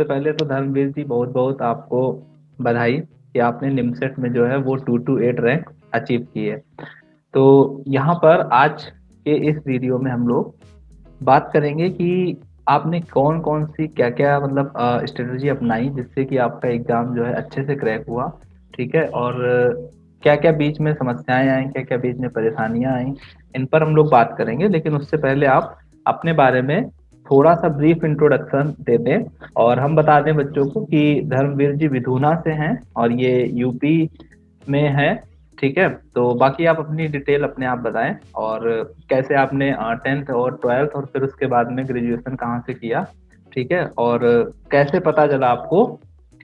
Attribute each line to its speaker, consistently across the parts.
Speaker 1: सबसे पहले तो धर्मवीर जी बहुत बहुत आपको बधाई कि आपने निमसेट में जो है वो 228 रैंक अचीव की है। तो यहाँ पर आज के इस वीडियो में हम लोग बात करेंगे कि आपने कौन कौन सी क्या क्या मतलब स्ट्रेटजी अपनाई जिससे कि आपका एग्जाम जो है अच्छे से क्रैक हुआ। ठीक है। और क्या क्या बीच में समस्याएं आई, क्या क्या बीच में परेशानियां आई, इन पर हम लोग बात करेंगे। लेकिन उससे पहले आप अपने बारे में थोड़ा सा ब्रीफ इंट्रोडक्शन दे दें। और हम बता दें बच्चों को कि धर्मवीर जी विधुना से हैं और ये यूपी में है। ठीक है। तो बाकी आप अपनी डिटेल अपने आप बताएं और कैसे आपने 10th और 12th और फिर उसके बाद में ग्रेजुएशन कहाँ से किया। ठीक है। और कैसे पता चला आपको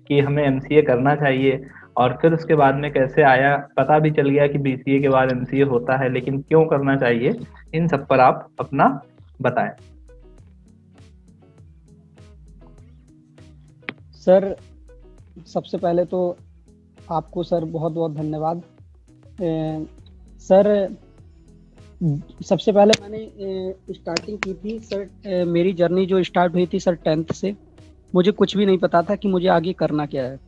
Speaker 1: कि हमें एमसीए करना चाहिए, और फिर उसके बाद में कैसे आया पता भी चल गया कि बीसीए के बाद एमसीए होता है, लेकिन क्यों करना चाहिए, इन सब पर आप अपना बताएं।
Speaker 2: सर, सबसे पहले तो आपको सर बहुत बहुत धन्यवाद। सर, सबसे पहले मैंने स्टार्टिंग की थी सर। मेरी जर्नी जो स्टार्ट हुई थी सर 10th से। मुझे कुछ भी नहीं पता था कि मुझे आगे करना क्या है।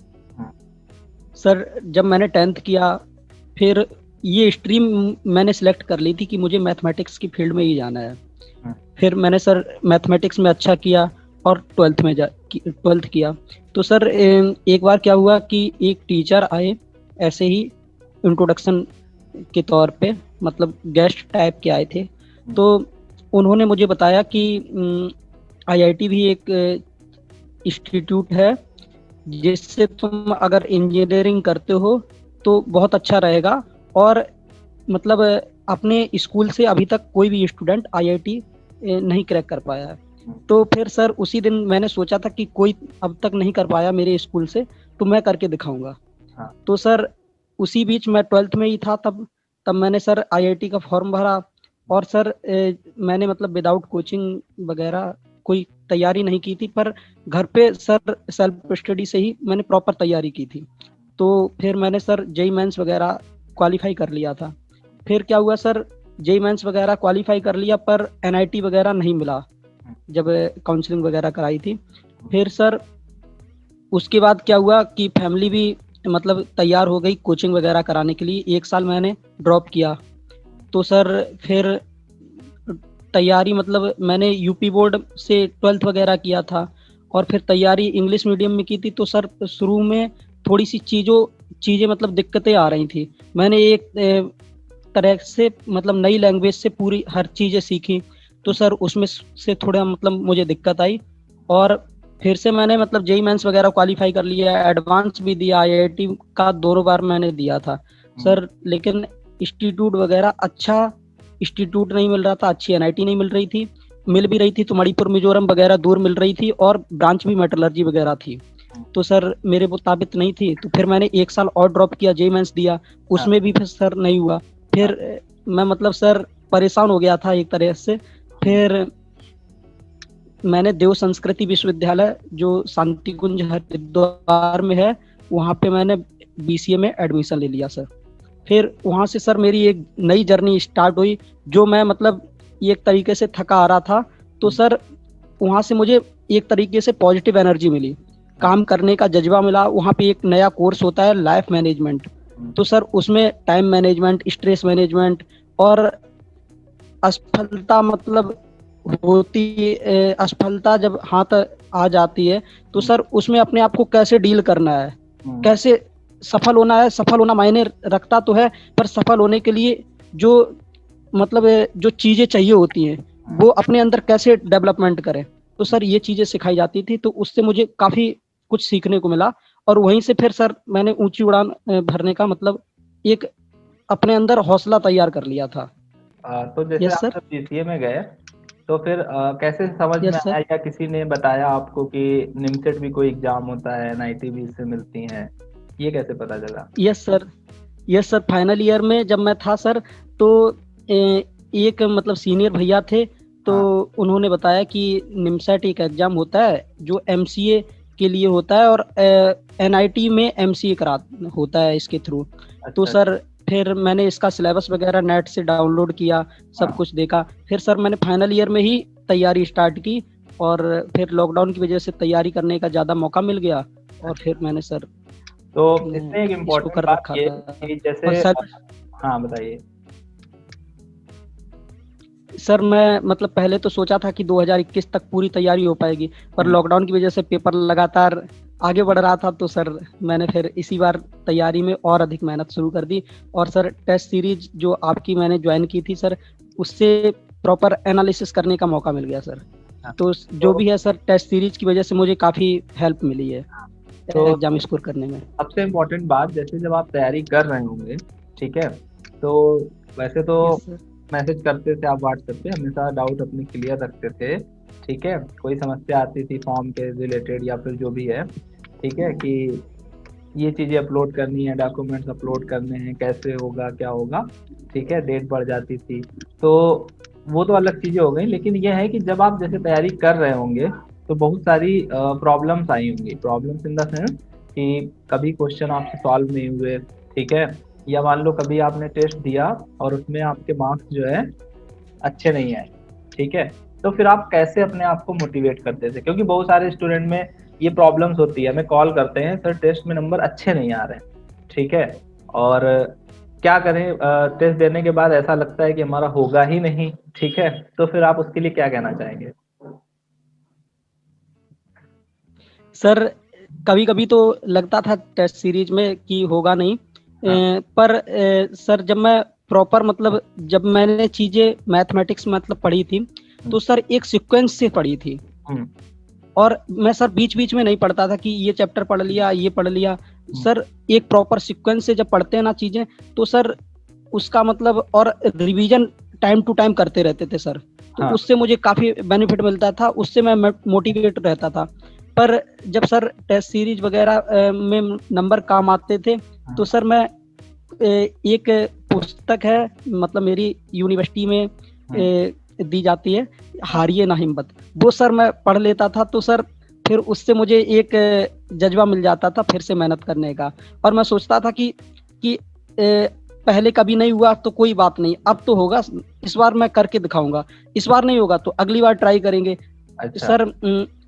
Speaker 2: सर, जब मैंने 10th किया, फिर ये स्ट्रीम मैंने सेलेक्ट कर ली थी कि मुझे मैथमेटिक्स की फील्ड में ही जाना है। फिर मैंने सर मैथमेटिक्स में अच्छा किया और 12th किया। तो सर एक बार क्या हुआ कि एक टीचर आए ऐसे ही इंट्रोडक्शन के तौर पे, मतलब गेस्ट टाइप के आए थे। तो उन्होंने मुझे बताया कि आईआईटी भी एक इंस्टीट्यूट है जिससे तुम अगर इंजीनियरिंग करते हो तो बहुत अच्छा रहेगा। और मतलब अपने स्कूल से अभी तक कोई भी स्टूडेंट आईआईटी नहीं क्रैक कर पाया है। तो फिर सर उसी दिन मैंने सोचा था कि कोई अब तक नहीं कर पाया मेरे स्कूल से, तो मैं करके दिखाऊंगा। तो सर उसी बीच मैं 12th में ही था, तब तब मैंने सर आईआईटी का फॉर्म भरा। और सर मैंने मतलब विदाउट कोचिंग वगैरह कोई तैयारी नहीं की थी, पर घर पे सर सेल्फ स्टडी से ही मैंने प्रॉपर तैयारी की थी। तो फिर मैंने सर जेई मेंस वगैरह क्वालिफाई कर लिया था। फिर क्या हुआ सर, जेई मेंस वगैरह क्वालिफाई कर लिया पर एनआईटी वगैरह नहीं मिला जब काउंसलिंग वगैरह कराई थी। फिर सर उसके बाद क्या हुआ कि फैमिली भी मतलब तैयार हो गई कोचिंग वगैरह कराने के लिए। 1 साल मैंने ड्रॉप किया। तो सर फिर तैयारी मतलब मैंने यूपी बोर्ड से 12th वगैरह किया था और फिर तैयारी इंग्लिश मीडियम में की थी। तो सर शुरू में थोड़ी सी चीज़ें मतलब दिक्कतें आ रही थी। मैंने एक तरह से मतलब नई लैंग्वेज से पूरी हर चीज़ें सीखी। तो सर उसमें से थोड़ा मतलब मुझे दिक्कत आई। और फिर से मैंने मतलब जेई मेंस वगैरह क्वालिफाई कर लिया, एडवांस भी दिया, आईआईटी का 2 बार मैंने दिया था सर। लेकिन इंस्टीट्यूट वगैरह अच्छा इंस्टीट्यूट नहीं मिल रहा था, अच्छी एनआईटी नहीं मिल रही थी। मिल भी रही थी तो मणिपुर मिजोरम वगैरह दूर मिल रही थी और ब्रांच भी मेटलर्जी वगैरह थी। तो सर मेरे मुताबिक नहीं थी। तो फिर मैंने 1 साल और ड्रॉप किया, जेई मेंस दिया, उसमें भी फिर सर नहीं हुआ। फिर मैं मतलब सर परेशान हो गया था एक तरह से। फिर मैंने देव संस्कृति विश्वविद्यालय जो शांति कुंज हरिद्वार में है, वहाँ पे मैंने बीसीए में एडमिशन ले लिया सर। फिर वहाँ से सर मेरी एक नई जर्नी स्टार्ट हुई, जो मैं मतलब एक तरीके से थका आ रहा था। तो सर वहाँ से मुझे एक तरीके से पॉजिटिव एनर्जी मिली, काम करने का जज्बा मिला। वहाँ पे एक नया कोर्स होता है लाइफ मैनेजमेंट। तो सर उसमें टाइम मैनेजमेंट, स्ट्रेस मैनेजमेंट और असफलता मतलब असफलता जब हाथ आ जाती है तो सर उसमें अपने आप को कैसे डील करना है, कैसे सफल होना है। सफल होना मायने रखता तो है, पर सफल होने के लिए जो मतलब जो चीज़ें चाहिए होती हैं वो अपने अंदर कैसे डेवलपमेंट करें। तो सर ये चीज़ें सिखाई जाती थी, तो उससे मुझे काफ़ी कुछ सीखने को मिला। और वहीं से फिर सर मैंने ऊंची उड़ान भरने का मतलब एक अपने अंदर हौसला तैयार कर लिया था।
Speaker 1: तो जैसे
Speaker 2: यस
Speaker 1: आप
Speaker 2: सर।
Speaker 1: जब बीसीए में गए तो फिर कैसे समझ में
Speaker 2: यस सर।
Speaker 1: आया या किसी ने बताया आपको कि निमसेट भी कोई एग्जाम होता है, एनआईटी भी इससे मिलती हैं, ये कैसे पता चला?
Speaker 2: Yes sir. Yes sir, final year में जब मैं था सर, तो एक मतलब सीनियर भैया थे। तो
Speaker 1: हाँ।
Speaker 2: उन्होंने बताया कि निमसैट एक एग्जाम होता है जो एमसीए के लिए होता है और एनआईटी में एमसीए करा होता है इसके थ्रू। तो
Speaker 1: अच्छा।
Speaker 2: सर फिर मैंने इसका सिलेबस वगैरह नेट से डाउनलोड किया, सब
Speaker 1: हाँ।
Speaker 2: कुछ देखा। फिर सर मैंने फाइनल ईयर में ही तैयारी स्टार्ट की। और फिर लॉकडाउन की वजह से तैयारी करने का ज़्यादा मौका मिल गया और फिर मैंने सर
Speaker 1: तो इसमें एक
Speaker 2: इसको
Speaker 1: इम्पोर्टेंट
Speaker 2: कर
Speaker 1: बात
Speaker 2: रखा
Speaker 1: ये
Speaker 2: था।
Speaker 1: कि
Speaker 2: और
Speaker 1: जैसे
Speaker 2: सर
Speaker 1: हाँ बताइए।
Speaker 2: सर मैं मतलब पहले तो सोचा था कि 2021 तक पूरी तैयारी हो पाएगी, पर
Speaker 1: हम्म,
Speaker 2: लॉकडाउन की वजह से पेपर लगातार आगे बढ़ रहा था, तो सर मैंने फिर इसी बार तैयारी में और अधिक मेहनत शुरू कर दी। और सर टेस्ट सीरीज जो आपकी मैंने ज्वाइन की थी सर, उससे प्रॉपर एनालिसिस करने का मौका मिल गया सर।
Speaker 1: हाँ,
Speaker 2: तो जो
Speaker 1: तो
Speaker 2: भी है सर, टेस्ट सीरीज की वजह से मुझे काफ़ी हेल्प मिली है
Speaker 1: तो
Speaker 2: एग्जाम स्कोर करने में।
Speaker 1: सबसे इम्पोर्टेंट बात, जैसे जब आप तैयारी कर रहे होंगे, ठीक है, तो वैसे तो
Speaker 2: यस सर।
Speaker 1: मैसेज करते थे आप व्हाट्सएप पे, हमेशा डाउट अपने क्लियर रखते थे, ठीक है, कोई समस्या आती थी फॉर्म के रिलेटेड या फिर जो भी है, ठीक है, कि ये चीज़ें अपलोड करनी है, डॉक्यूमेंट्स अपलोड करने हैं, कैसे होगा क्या होगा, ठीक है, डेट बढ़ जाती थी। तो वो तो अलग चीज़ें हो गई, लेकिन ये है कि जब आप जैसे तैयारी कर रहे होंगे तो बहुत सारी प्रॉब्लम्स आई होंगी, प्रॉब्लम्स इन द सेंस कि कभी क्वेश्चन आपसे सॉल्व नहीं हुए, ठीक है, या मान लो कभी आपने टेस्ट दिया और उसमें आपके मार्क्स जो है अच्छे नहीं आए, ठीक है, तो फिर आप कैसे अपने आप को मोटिवेट करते थे, क्योंकि बहुत सारे स्टूडेंट में ये प्रॉब्लम्स होती है, हमें कॉल करते हैं सर टेस्ट में नंबर अच्छे नहीं आ रहे हैं, ठीक है, और क्या करें, टेस्ट देने के बाद ऐसा लगता है कि हमारा होगा ही नहीं, ठीक है, तो फिर आप उसके लिए क्या कहना चाहेंगे?
Speaker 2: सर कभी कभी तो लगता था टेस्ट सीरीज में कि होगा नहीं,
Speaker 1: हाँ।
Speaker 2: पर सर जब मैं प्रॉपर मतलब जब मैंने चीजें मैथमेटिक्स मतलब पढ़ी थी, तो सर एक सीक्वेंस से पढ़ी थी।
Speaker 1: हम्म,
Speaker 2: और मैं सर बीच बीच में नहीं पढ़ता था कि ये चैप्टर पढ़ लिया ये पढ़ लिया।
Speaker 1: हम्म,
Speaker 2: सर एक प्रॉपर सीक्वेंस से जब पढ़ते हैं ना चीजें, तो सर उसका मतलब और रिवीजन टाइम टू टाइम करते रहते थे सर, तो
Speaker 1: हाँ,
Speaker 2: उससे मुझे काफी बेनिफिट मिलता था, उससे मैं मोटिवेट रहता था। पर जब सर टेस्ट सीरीज वगैरह में नंबर काम आते थे, तो
Speaker 1: हाँ,
Speaker 2: सर मैं एक पुस्तक है मतलब मेरी यूनिवर्सिटी में
Speaker 1: हाँ,
Speaker 2: दी जाती है, हारिए ना हिम्मत, वो सर मैं पढ़ लेता था, तो सर फिर उससे मुझे एक जज्बा मिल जाता था फिर से मेहनत करने का। और मैं सोचता था कि पहले कभी नहीं हुआ तो कोई बात नहीं, अब तो होगा, इस बार मैं करके दिखाऊंगा, इस बार नहीं होगा तो अगली बार ट्राई करेंगे।
Speaker 1: अच्छा,
Speaker 2: सर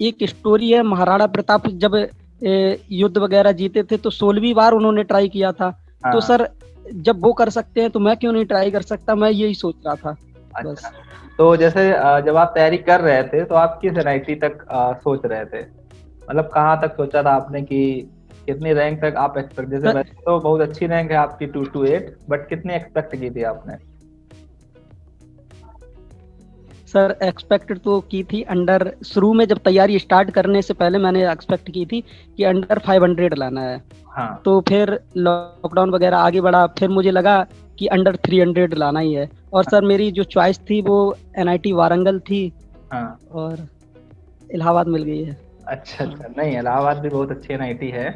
Speaker 2: एक स्टोरी है, महाराणा प्रताप जब युद्ध वगैरह जीते थे तो 16वीं बार उन्होंने ट्राई किया था, तो
Speaker 1: हाँ,
Speaker 2: सर जब वो कर सकते हैं तो मैं क्यों नहीं ट्राई कर सकता, मैं यही सोच रहा था
Speaker 1: अच्छा।
Speaker 2: बस।
Speaker 1: तो जैसे जब आप तैयारी कर रहे थे तो आप किस एनआईटी तक सोच रहे थे, मतलब कहाँ तक सोचा था आपने कि कितनी रैंक तक आप एक्सपेक्ट, जैसे
Speaker 2: सर
Speaker 1: वैसे तो बहुत अच्छी रैंक है आपकी 228, बट कितनी एक्सपेक्ट की थी आपने?
Speaker 2: सर एक्सपेक्ट तो की थी अंडर, शुरू में जब तैयारी स्टार्ट करने से पहले मैंने एक्सपेक्ट की थी कि अंडर 500 लाना है।
Speaker 1: हाँ,
Speaker 2: तो फिर लॉकडाउन वगैरह आगे बढ़ा, फिर मुझे लगा कि अंडर 300 लाना ही है। और सर मेरी जो चॉइस थी वो एनआईटी वारंगल थी
Speaker 1: हाँ,
Speaker 2: और इलाहाबाद मिल गई है।
Speaker 1: अच्छा
Speaker 2: हाँ।
Speaker 1: अच्छा, नहीं इलाहाबाद भी बहुत अच्छी एनआईटी है,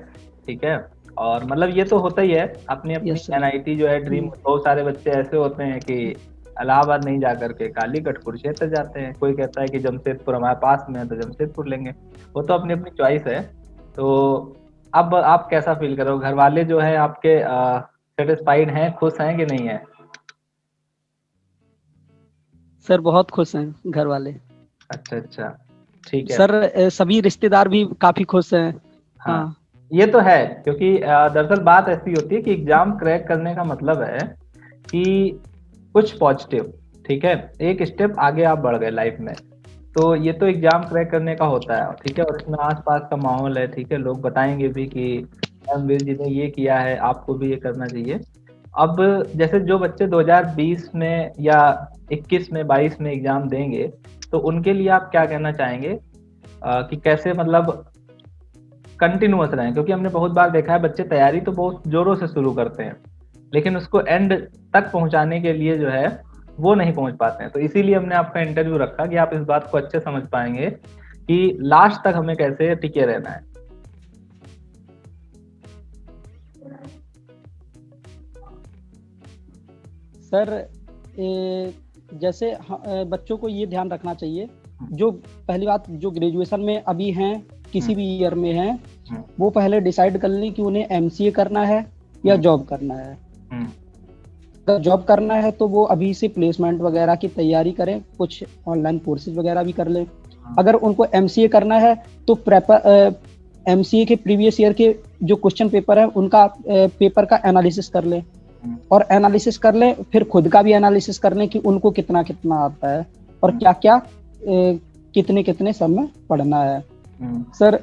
Speaker 1: ठीक है, और मतलब ये तो होता ही है, अपनी अपनी
Speaker 2: यस सर।
Speaker 1: एनआईटी जो है ड्रीम, बहुत सारे बच्चे ऐसे होते हैं कि इलाहाबाद नहीं जा करके कालीकट कुरुक्षेत्र जाते हैं, कोई कहता है कि जमशेदपुर हमारे पास में है तो जमशेदपुर लेंगे, वो तो अपनी अपनी चॉइस है। तो अब आप कैसा फील करो, घर वाले जो है आपके सेटिस्फाइड हैं, खुश हैं कि नहीं है?
Speaker 2: सर बहुत खुश हैं घर वाले।
Speaker 1: अच्छा अच्छा, ठीक है।
Speaker 2: सर सभी रिश्तेदार भी काफी खुश हैं।
Speaker 1: हाँ,
Speaker 2: हाँ।
Speaker 1: ये तो है, क्योंकि दरअसल बात ऐसी होती है कि एग्जाम क्रैक करने का मतलब है कि कुछ पॉजिटिव, ठीक है, एक स्टेप आगे आप बढ़ गए लाइफ में, तो ये तो एग्जाम क्रैक करने का होता है, ठीक है, और इसमें आसपास का माहौल है, ठीक है, लोग बताएंगे भी कि रणवीर जी ने ये किया है, आपको भी ये करना चाहिए। अब जैसे जो बच्चे 2020 में या 21 में 22 में एग्जाम देंगे, तो उनके लिए आप क्या कहना चाहेंगे, कि कैसे मतलब कंटिन्यूअस रहें, क्योंकि हमने बहुत बार देखा है बच्चे तैयारी तो बहुत जोरों से शुरू करते हैं, लेकिन उसको एंड तक पहुंचाने के लिए जो है वो नहीं पहुंच पाते हैं, तो इसीलिए हमने आपका इंटरव्यू रखा कि आप इस बात को अच्छे समझ पाएंगे कि लास्ट तक हमें कैसे टिके रहना है।
Speaker 2: सर जैसे बच्चों को ये ध्यान रखना चाहिए, जो पहली बात जो ग्रेजुएशन में अभी हैं, किसी
Speaker 1: हम्म,
Speaker 2: भी ईयर में हैं,
Speaker 1: हम्म,
Speaker 2: वो पहले डिसाइड कर लें कि उन्हें एमसीए करना है या
Speaker 1: हम्म,
Speaker 2: जॉब करना है।
Speaker 1: हम्म,
Speaker 2: अगर जॉब करना है तो वो अभी से प्लेसमेंट वगैरह की तैयारी करें, कुछ ऑनलाइन कोर्सेज वगैरह भी कर लें।
Speaker 1: हाँ।
Speaker 2: अगर उनको एमसीए करना है तो एमसीए के प्रीवियस ईयर के जो क्वेश्चन पेपर है उनका पेपर का एनालिसिस कर ले, और एनालिसिस कर ले, फिर खुद का भी एनालिसिस कर ले कि उनको कितना कितना आता है और क्या क्या कितने कितने सब में पढ़ना है सर।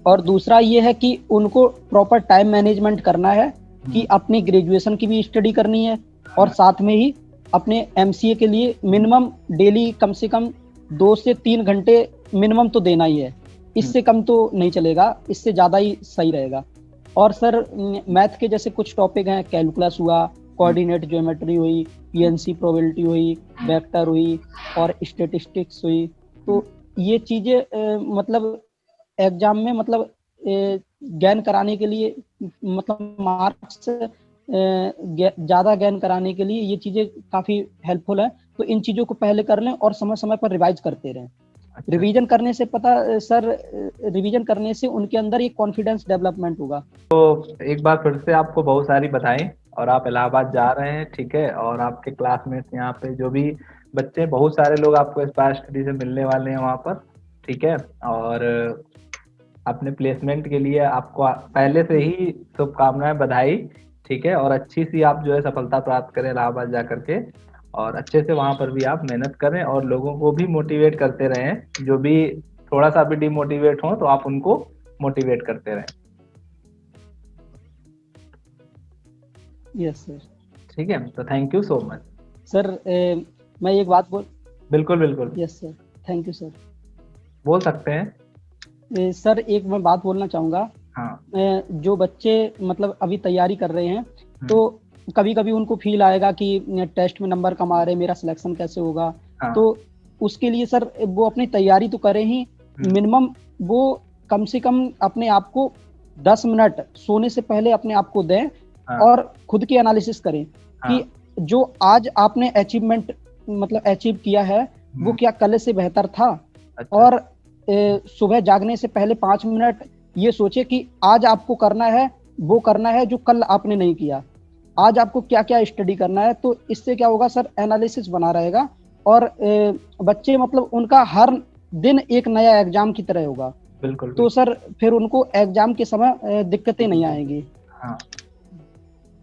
Speaker 2: और दूसरा ये है कि उनको प्रॉपर टाइम मैनेजमेंट करना है कि अपनी ग्रेजुएशन की भी स्टडी करनी है और साथ में ही अपने एमसीए के लिए मिनिमम डेली कम से कम 2 से 3 घंटे मिनिमम तो देना ही है, इससे कम तो नहीं चलेगा, इससे ज़्यादा ही सही रहेगा। और सर मैथ के जैसे कुछ टॉपिक हैं, कैलकुलस हुआ, कोऑर्डिनेट ज्योमेट्री हुई, पीएनसी प्रोबेबिलिटी हुई, वेक्टर हुई और स्टैटिस्टिक्स हुई, तो ये चीज़ें मतलब एग्जाम में मतलब गेन कराने के लिए, मतलब मार्क्स ज़्यादा गेन कराने के लिए ये चीज़ें काफ़ी हेल्पफुल है। तो इन चीज़ों को पहले कर लें और समय समय पर रिवाइज करते रहें। अच्छा। रिवीजन करने से रिवीजन करने से उनके अंदर एक कॉन्फिडेंस डेवलपमेंट होगा।
Speaker 1: तो एक बार फिर से आपको बहुत सारी बधाई, और आप इलाहाबाद जा रहे हैं, ठीक है, और आपके क्लासमेट्स यहाँ पे जो भी बच्चे, बहुत सारे लोग आपको इंस्पायर स्टडी से मिलने वाले हैं वहाँ पर, ठीक है। और अपने प्लेसमेंट के लिए आपको पहले से ही शुभकामनाएं, बधाई, ठीक है। और अच्छी सी आप जो है सफलता प्राप्त करें इलाहाबाद जा करके, और अच्छे से वहाँ पर भी आप मेहनत करें और लोगों को भी मोटिवेट करते रहें, जो भी थोड़ा सा भी डिमोटिवेट हो तो आप उनको मोटिवेट करते रहें।
Speaker 2: Yes sir.
Speaker 1: ठीक है, तो thank you so much
Speaker 2: sir. मैं एक बात
Speaker 1: बिल्कुल बिल्कुल।
Speaker 2: Yes sir, thank you sir.
Speaker 1: बोल सकते हैं
Speaker 2: सर एक मैं बात बोलना चाहूँगा।
Speaker 1: हाँ।
Speaker 2: जो बच्चे मतलब अभी तैयारी कर रहे हैं, तो कभी कभी उनको फील आएगा कि टेस्ट में नंबर कम आ रहे, मेरा सिलेक्शन कैसे होगा। हाँ। तो उसके लिए सर वो अपनी तैयारी तो करें ही, मिनिमम वो कम से कम अपने आप को 10 मिनट सोने से पहले अपने आप को दें। हाँ। और खुद की एनालिसिस करें। हाँ। कि जो आज आपने अचीवमेंट मतलब अचीव किया है वो क्या कल से बेहतर था। अच्छा। और सुबह जागने से पहले 5 मिनट ये सोचे कि आज आपको करना है वो करना है जो कल आपने नहीं किया, आज आपको क्या क्या स्टडी करना है। तो इससे क्या होगा सर, एनालिसिस बना रहेगा और बच्चे मतलब उनका हर दिन एक नया एग्जाम की तरह होगा। बिल्कुल। तो सर फिर उनको एग्जाम के समय दिक्कतें नहीं आएंगी।
Speaker 1: हाँ,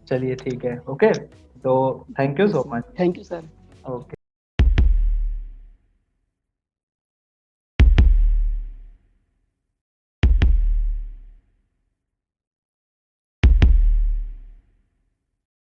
Speaker 1: चलिए ठीक है, ओके, तो thank you so much.
Speaker 2: Thank you sir.
Speaker 1: Okay.